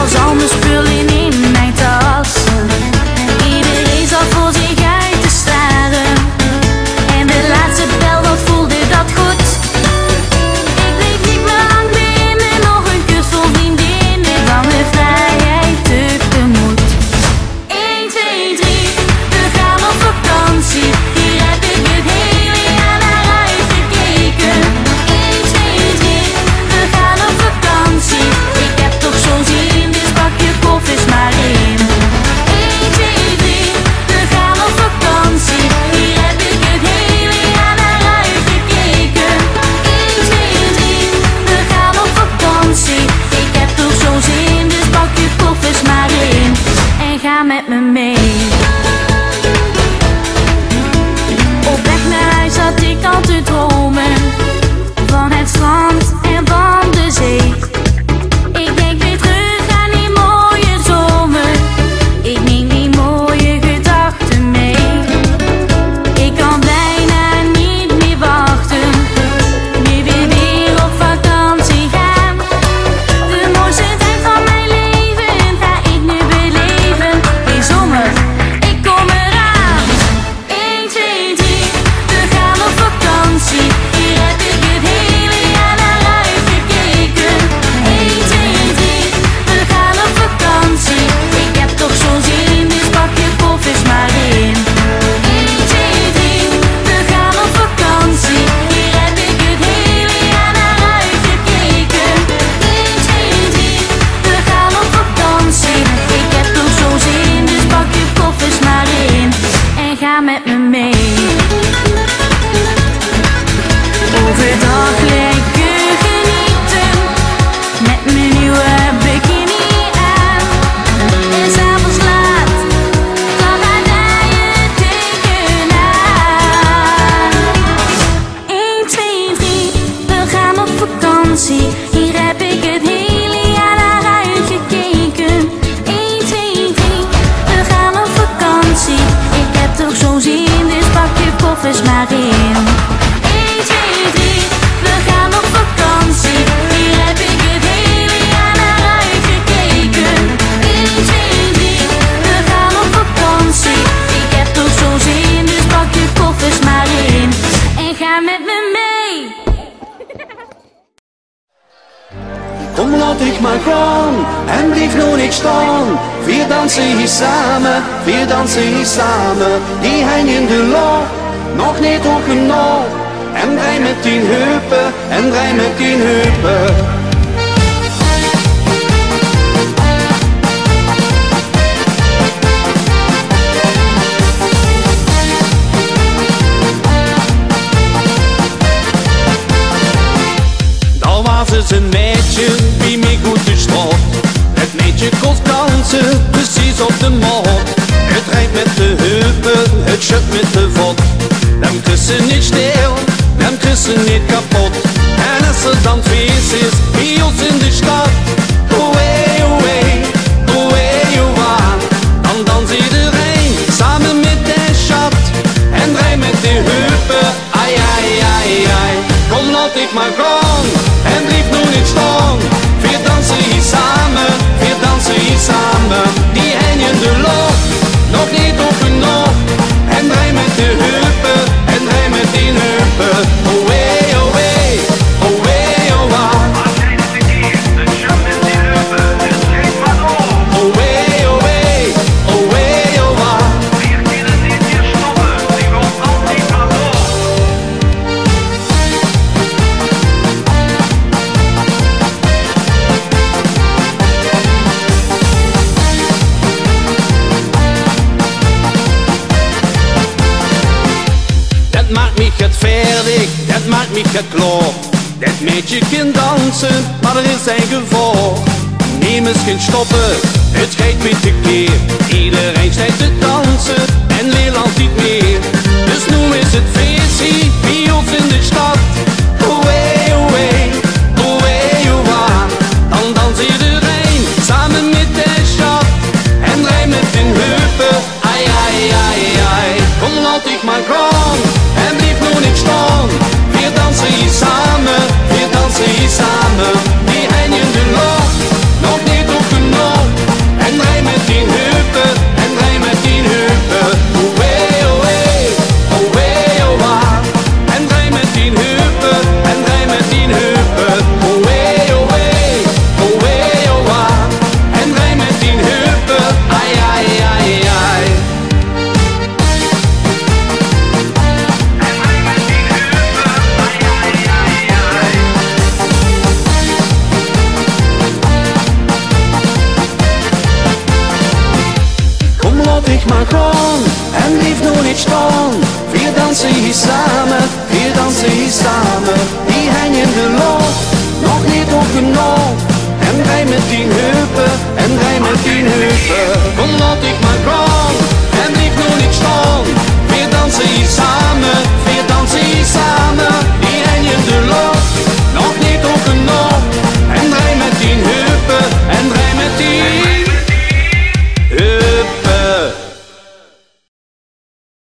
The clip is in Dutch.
Als al mijn spullen in mijn tas. Iedereen zat voor zich uit te staren. En de laatste bel, wat voelde dat goed. Ik bleef niet meer lang binnen, nog een kus vol vriendinnen, van de vrijheid tegemoet. 1, 2, 3, we gaan op vakantie. Hier heb ik het hele jaar naar uitgekeken. 1, 2, 3, we gaan op vakantie. Ik heb toch zo'n zin, dus pak je koffers maar in. 1, 2, 3, we gaan op vakantie. Hier heb ik het hele jaar naar uitgekeken. 1, 2, 3, we gaan op vakantie. Ik heb toch zo'n zin, dus pak je koffers maar in. En ga met me mee. Op weg naar huis zat ik al te dromen. Van het strand en van de zee. Ik denk weer terug aan die mooie zomer. Ik neem die mooie gedachten mee. Ik kan bijna niet meer wachten. Nu weer op vakantie gaan. De mooiste tijd van mijn leven ga ik nu beleven. Die zomer, ik kom eraan. 1, 2, 3, we gaan op vakantie. Hier heb ik het hele jaar naar uitgekeken. 1, 2, 3, we gaan op vakantie. Ik heb toch zo'n zin, dus pak je koffers maar in. 1, 2, 3, we gaan op vakantie. Hier heb ik het hele jaar naar uitgekeken. 1, 2, 3, we gaan op vakantie. Ik heb toch zo'n zin, dus pak je koffers maar in. En ga met me mee. Overdag lekker genieten, met mijn nieuwe bikini aan. En s'avonds laat, dan gaat hij je tegenaan. 1, 2, 3, we gaan op vakantie. Hier heb ik het hele jaar naar uitgekeken. 1, 2, 3, we gaan op vakantie. Ik heb toch zo'n zin, dus pak je koffers maar in. 1, 2, 3, we gaan op vakantie. Hier heb ik het hele jaar naar uitgekeken. 1, 2, 3, we gaan op vakantie. Ik heb toch zo'n zin, dus pak je koffers maar in. En ga met me mee. Kom laat ik maar gaan en blijf nog niet staan. Wir dansen hier samen, wir dansen hier samen. Die hangen in de loop, nog niet hoog genoeg. En draai met die heupen, en draai met die heupen. Daar was eens een meisje die mij goed gestraft. Het meisje kon dansen, precies op de maat. Het rijdt met de heupen, het schudt met de vod. Dan kussen niet stil, dan kussen niet kapot. En als er dan feest is, bij ons in de stad. Oé, oé, oé, oé. Dan dans iedereen samen met de schat. En draai met de heupen, ai, ai, ai, ai. Kom laat ik maar gaan, en blijf nog niet staan. Wir dansen hier samen, wir dansen hier samen. Die hangen de lucht, nog niet op genoeg. En draai met de heupen, en draai met die heupen. Oé, oé, oé, oé. Oé, oé, oé, oé. Wir kunnen niet meer stoppen, die komt altijd maar door. Dat maakt mich het fertig, dat maakt mich het klaar. Dat meisje kan dansen, maar er is een gevaar. Neem eens geen stoppen, het gaat met de keer.